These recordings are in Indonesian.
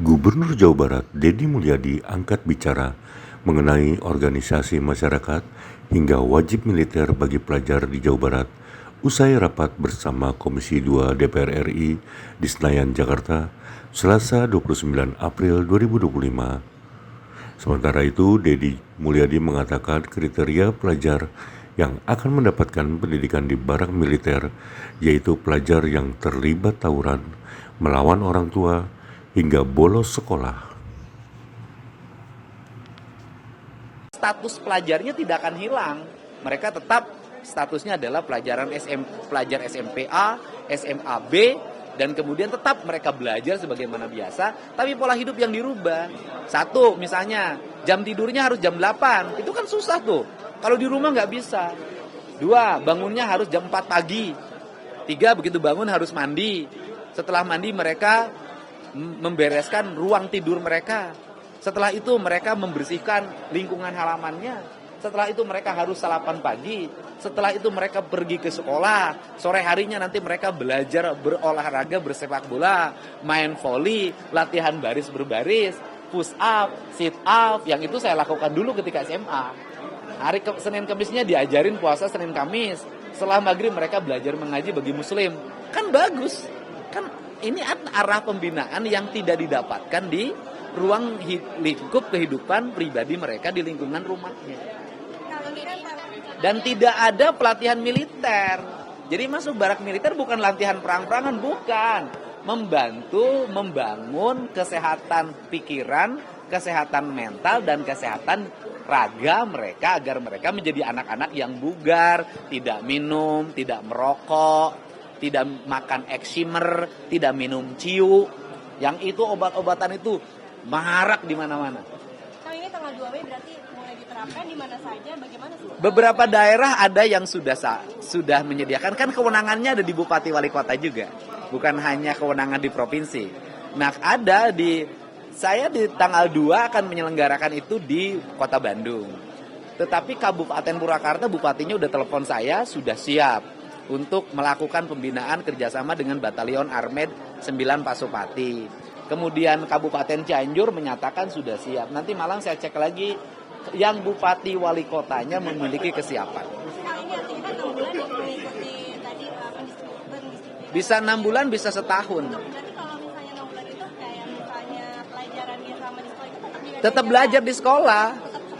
Gubernur Jawa Barat Deddy Mulyadi angkat bicara mengenai organisasi masyarakat hingga wajib militer bagi pelajar di Jawa Barat usai rapat bersama Komisi 2 DPR RI di Senayan, Jakarta, Selasa 29 April 2025. Sementara itu, Deddy Mulyadi mengatakan kriteria pelajar yang akan mendapatkan pendidikan di barak militer yaitu pelajar yang terlibat tawuran, melawan orang tua, hingga bolos sekolah. Status pelajarnya tidak akan hilang. Mereka tetap statusnya adalah pelajar SMPA, SMA-B, dan kemudian tetap mereka belajar sebagaimana biasa, tapi pola hidup yang dirubah. Satu, misalnya jam tidurnya harus jam 8, itu kan susah tuh. Kalau di rumah nggak bisa. Dua, bangunnya harus jam 4 pagi. Tiga, begitu bangun harus mandi. Setelah mandi mereka membereskan ruang tidur mereka. Setelah itu mereka membersihkan lingkungan halamannya. Setelah itu mereka harus sarapan pagi. Setelah itu mereka pergi ke sekolah. Sore harinya nanti mereka belajar berolahraga, bersepak bola, main voli, latihan baris berbaris, push up, sit up. Yang itu saya lakukan dulu ketika SMA. Hari Senin Kamisnya diajarin puasa Senin Kamis. Setelah maghrib mereka belajar mengaji bagi muslim. Kan bagus. Kan ini arah pembinaan yang tidak didapatkan di ruang lingkup kehidupan pribadi mereka di lingkungan rumahnya. Dan tidak ada pelatihan militer. Jadi masuk barak militer bukan latihan perang-perangan, bukan. Membantu membangun kesehatan pikiran, kesehatan mental, dan kesehatan raga mereka agar mereka menjadi anak-anak yang bugar, tidak minum, tidak merokok, tidak makan eksimer, tidak minum ciu. Yang itu obat-obatan itu marak di mana-mana. Nah, ini tanggal 2 Mei berarti mulai diterapkan di mana saja, bagaimana sih? Beberapa daerah ada yang sudah menyediakan, kan kewenangannya ada di Bupati Wali Kota juga. Bukan hanya kewenangan di provinsi. Nah, saya di tanggal 2 akan menyelenggarakan itu di Kota Bandung. Tetapi Kabupaten Purwakarta, bupatinya udah telepon saya, sudah siap untuk melakukan pembinaan kerjasama dengan Batalion Armed 9 Pasopati. Kemudian Kabupaten Cianjur menyatakan sudah siap. Nanti malam saya cek lagi yang Bupati Wali Kotanya memiliki kesiapan. Ini artinya 6 bulan mengikuti tadi pendistribusian. Bisa 6 bulan, bisa setahun. Berarti kalau misalnya 6 bulan itu kayak misalnya pelajarannya sama di sekolah itu Tetap belajar di sekolah.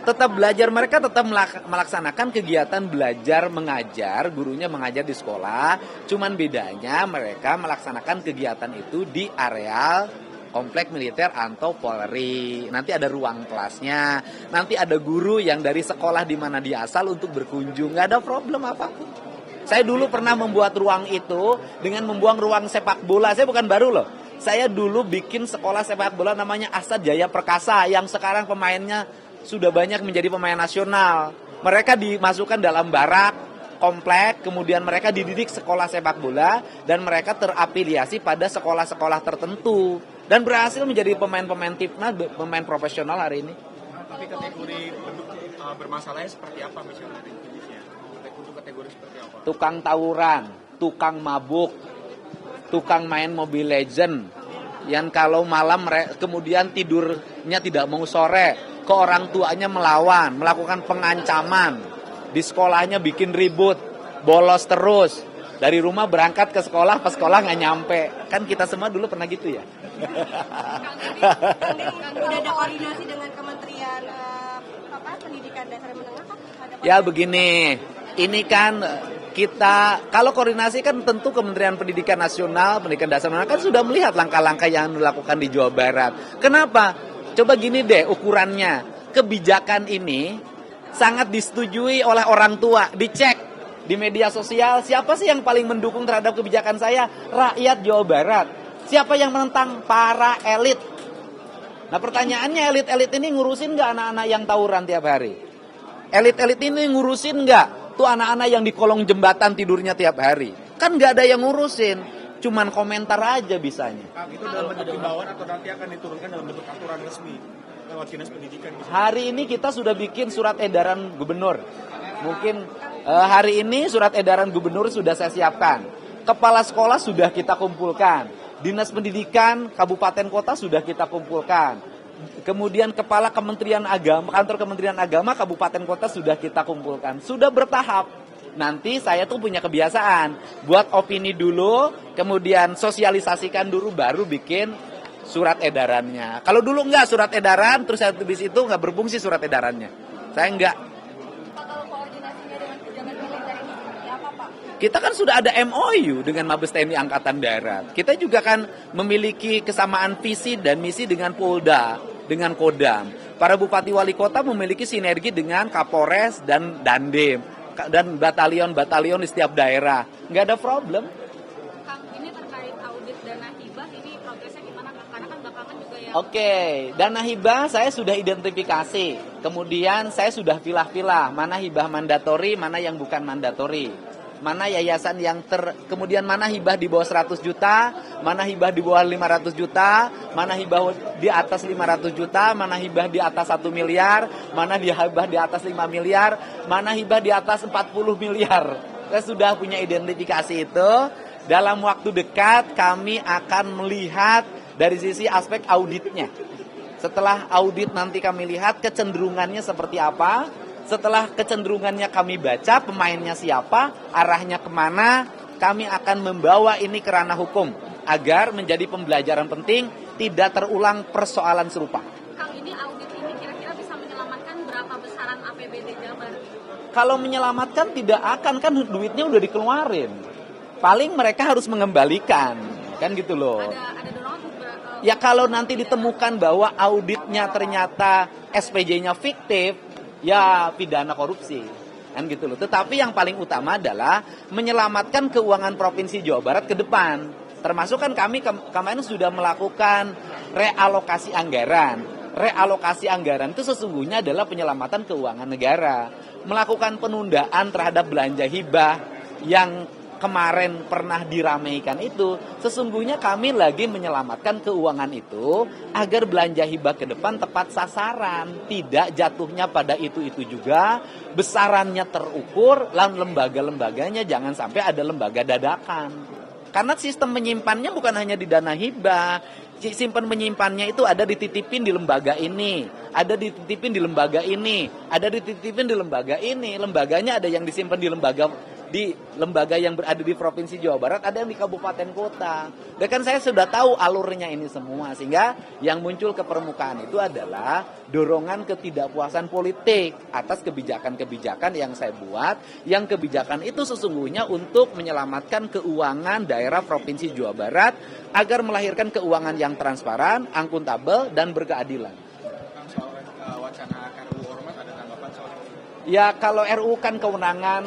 Tetap belajar, mereka tetap melaksanakan kegiatan belajar mengajar, gurunya mengajar di sekolah. Cuman bedanya mereka melaksanakan kegiatan itu di areal komplek militer atau Polri. Nanti ada ruang kelasnya. Nanti ada guru yang dari sekolah di mana dia asal untuk berkunjung. Nggak ada problem apapun. Saya dulu pernah membuat ruang itu dengan membuang ruang sepak bola. Saya bukan baru loh. Saya dulu bikin sekolah sepak bola namanya Asad Jaya Perkasa yang sekarang pemainnya sudah banyak menjadi pemain nasional. Mereka dimasukkan dalam barak, komplek, kemudian mereka dididik sekolah sepak bola, dan mereka terafiliasi pada sekolah-sekolah tertentu. Dan berhasil menjadi pemain-pemain timnas, pemain profesional hari ini. Tapi kategori penduduk bermasalahnya seperti apa misalnya? Untuk kategori seperti apa? Tukang tawuran, tukang mabuk, tukang main Mobile Legend, yang kalau malam kemudian tidurnya tidak mau sore, ke orang tuanya melawan, melakukan pengancaman, di sekolahnya bikin ribut, bolos terus, dari rumah berangkat ke sekolah, pas sekolah nggak nyampe. Kan kita semua dulu pernah gitu ya. Udah ada koordinasi dengan Kementerian Pendidikan Dasar dan Menengah kan? Ya begini, ini kan kita, kalau koordinasi kan tentu Kementerian Pendidikan Nasional, Pendidikan Dasar Menengah kan sudah melihat langkah-langkah yang dilakukan di Jawa Barat. Kenapa? Coba gini deh ukurannya, kebijakan ini sangat disetujui oleh orang tua, dicek di media sosial, siapa sih yang paling mendukung terhadap kebijakan saya? Rakyat Jawa Barat. Siapa yang menentang? Para elit. Nah pertanyaannya, elit-elit ini ngurusin nggak anak-anak yang tawuran tiap hari? Elit-elit ini ngurusin nggak tuh anak-anak yang di kolong jembatan tidurnya tiap hari? Kan nggak ada yang ngurusin. Cuman komentar aja bisanya. Itu dalam bentuk himbauan atau nanti akan diturunkan dalam bentuk aturan resmi lewat Dinas Pendidikan? Hari ini kita sudah bikin surat edaran gubernur. Mungkin hari ini surat edaran gubernur sudah saya siapkan. Kepala sekolah sudah kita kumpulkan. Dinas Pendidikan Kabupaten Kota sudah kita kumpulkan. Kemudian Kepala Kementerian Agama, Kantor Kementerian Agama Kabupaten Kota sudah kita kumpulkan. Sudah bertahap. Nanti saya tuh punya kebiasaan buat opini dulu, kemudian sosialisasikan dulu, baru bikin surat edarannya. Kalau dulu enggak surat edaran, terus habis itu enggak berfungsi surat edarannya. Saya enggak. Kalau koordinasinya dengan pejabat militer ini seperti apa, Pak? Kita kan sudah ada MOU dengan Mabes TNI Angkatan Darat. Kita juga kan memiliki kesamaan visi dan misi dengan Polda, dengan Kodam. Para bupati wali kota memiliki sinergi dengan Kapolres dan Dandim dan batalion-batalion di setiap daerah. Nggak ada problem. Kang, ini terkait audit dana hibah, ini progresnya gimana, Kang? Karena kan belakangan juga ya. Oke, dana hibah saya sudah identifikasi. Kemudian saya sudah pilah-pilah mana hibah mandatori, mana yang bukan mandatori. Mana yayasan yang kemudian mana hibah di bawah 100 juta, mana hibah di bawah 500 juta, mana hibah di atas 500 juta, mana hibah di atas 1 miliar, mana hibah di atas 5 miliar, mana hibah di atas 40 miliar. Saya sudah punya identifikasi itu. Dalam waktu dekat kami akan melihat dari sisi aspek auditnya. Setelah audit nanti kami lihat kecenderungannya seperti apa. Setelah kecenderungannya kami baca, pemainnya siapa, arahnya kemana, kami akan membawa ini ke ranah hukum agar menjadi pembelajaran penting, tidak terulang persoalan serupa. Kang, ini audit ini kira-kira bisa menyelamatkan berapa besaran APBD Jabar? Kalau menyelamatkan tidak akan, kan duitnya udah dikeluarin. Paling mereka harus mengembalikan, kan gitu loh. Ada dorongan Ya kalau nanti ditemukan bahwa auditnya ternyata SPJ-nya fiktif, ya pidana korupsi, kan gitu loh. Tetapi yang paling utama adalah menyelamatkan keuangan Provinsi Jawa Barat ke depan. Termasuk kan kami kemarin sudah melakukan realokasi anggaran. Realokasi anggaran itu sesungguhnya adalah penyelamatan keuangan negara. Melakukan penundaan terhadap belanja hibah yang kemarin pernah diramaikan itu, sesungguhnya kami lagi menyelamatkan keuangan itu agar belanja hibah ke depan tepat sasaran, tidak jatuhnya pada itu juga, besarannya terukur, dan lembaga-lembaganya jangan sampai ada lembaga dadakan. Karena sistem menyimpannya bukan hanya di dana hibah, simpan menyimpannya itu ada dititipin di lembaga ini, ada dititipin di lembaga ini, ada dititipin di lembaga ini, lembaganya ada yang disimpan di lembaga yang berada di Provinsi Jawa Barat, ada yang di kabupaten kota. Dan kan saya sudah tahu alurnya ini semua, sehingga yang muncul ke permukaan itu adalah dorongan ketidakpuasan politik atas kebijakan-kebijakan yang saya buat, yang kebijakan itu sesungguhnya untuk menyelamatkan keuangan daerah Provinsi Jawa Barat agar melahirkan keuangan yang transparan, akuntabel, dan berkeadilan. Kang, soal wacana RUU Ormas ada tanggapan soal itu? Ya kalau RUU kan kewenangan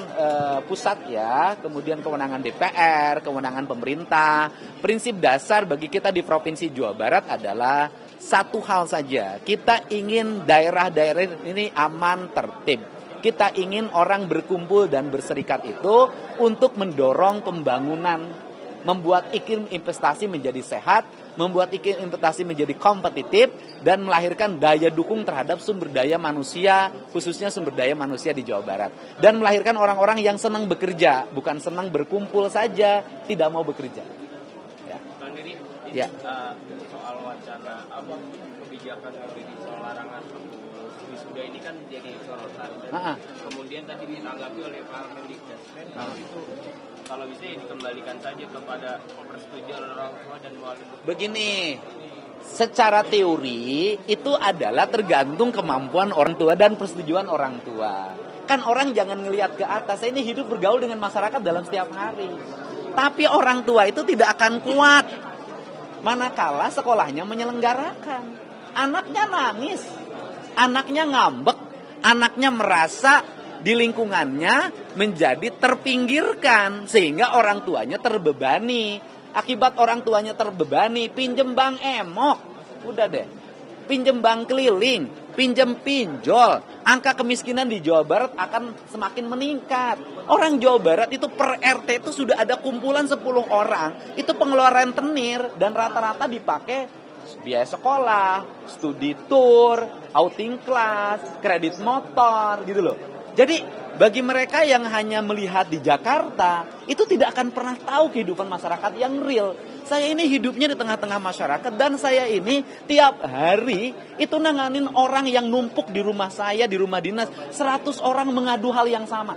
pusat ya, kemudian kewenangan DPR, kewenangan pemerintah. Prinsip dasar bagi kita di Provinsi Jawa Barat adalah satu hal saja. Kita ingin daerah-daerah ini aman, tertib. Kita ingin orang berkumpul dan berserikat itu untuk mendorong pembangunan, membuat iklim investasi menjadi sehat, membuat iklim investasi menjadi kompetitif, dan melahirkan daya dukung terhadap sumber daya manusia, khususnya sumber daya manusia di Jawa Barat. Dan melahirkan orang-orang yang senang bekerja, bukan senang berkumpul saja, tidak mau bekerja. Ya. Bang Diri, Ya. soal wacana kebijakan soal larangan wisuda ini kan jadi sorotan. Kemudian tadi ditanggapi oleh Pak Mendikbud, itu kalau bisa ya dikembalikan saja kepada persetujuan orang tua dan wali. Begini, Secara teori itu adalah tergantung kemampuan orang tua dan persetujuan orang tua. Kan orang jangan ngelihat ke atas, saya ini hidup bergaul dengan masyarakat dalam setiap hari. Tapi orang tua itu tidak akan kuat manakala sekolahnya menyelenggarakan. Anaknya nangis, anaknya ngambek, anaknya merasa di lingkungannya menjadi terpinggirkan sehingga orang tuanya terbebani. Akibat orang tuanya terbebani, pinjem bank emok, udah deh. Pinjem bank keliling, pinjem pinjol, angka kemiskinan di Jawa Barat akan semakin meningkat. Orang Jawa Barat itu per RT itu sudah ada kumpulan 10 orang, itu pengeluaran tenir dan rata-rata dipakai biaya sekolah, studi tour, outing class, kredit motor gitu loh. Jadi Bagi mereka yang hanya melihat di Jakarta, itu tidak akan pernah tahu kehidupan masyarakat yang real. Saya ini hidupnya di tengah-tengah masyarakat dan saya ini tiap hari itu nanganin orang yang numpuk di rumah saya, di rumah dinas. 100 orang mengadu hal yang sama.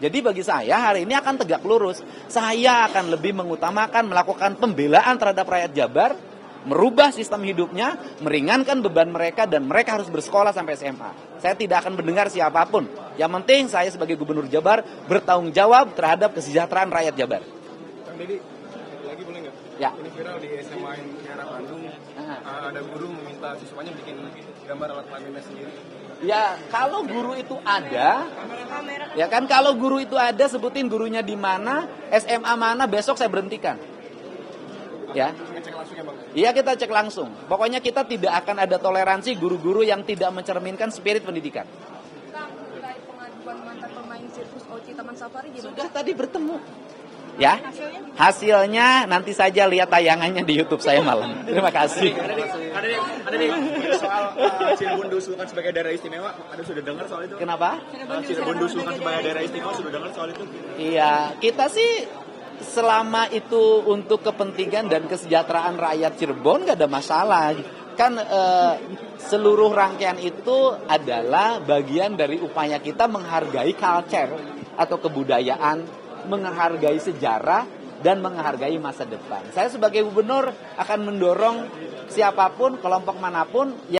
Jadi bagi saya hari ini akan tegak lurus. Saya akan lebih mengutamakan melakukan pembelaan terhadap rakyat Jabar, merubah sistem hidupnya, meringankan beban mereka, dan mereka harus bersekolah sampai SMA. Saya tidak akan mendengar siapapun. Yang penting saya sebagai Gubernur Jabar bertanggung jawab terhadap kesejahteraan rakyat Jabar. Kang Deddy, lagi boleh nggak? Ya. Ini viral di SMA daerah Bandung. Ada guru meminta siswanya bikin gambar alat kelaminnya sendiri. Ya, kalau guru itu ada, ya kan, kalau guru itu ada, sebutin gurunya di mana, SMA mana, besok saya berhentikan. Ya. Ngecek langsung ya Bang? Iya, kita cek langsung. Pokoknya kita tidak akan ada toleransi guru-guru yang tidak mencerminkan spirit pendidikan. Kang, terkait pengaduan mantan pemain sirkus Oci Taman Safari gimana? Sudah tadi bertemu. Ya, hasilnya nanti saja lihat tayangannya di YouTube saya malam. Terima kasih. Ada nih soal Cirebon diusulkan sebagai daerah istimewa. Ada sudah dengar soal itu? Kenapa? Cirebon diusulkan sebagai daerah istimewa, sudah dengar soal itu? Iya, kita sih selama itu untuk kepentingan dan kesejahteraan rakyat Cirebon nggak ada masalah. Kan seluruh rangkaian itu adalah bagian dari upaya kita menghargai culture atau kebudayaan, menghargai sejarah, dan menghargai masa depan. Saya sebagai gubernur akan mendorong siapapun, kelompok manapun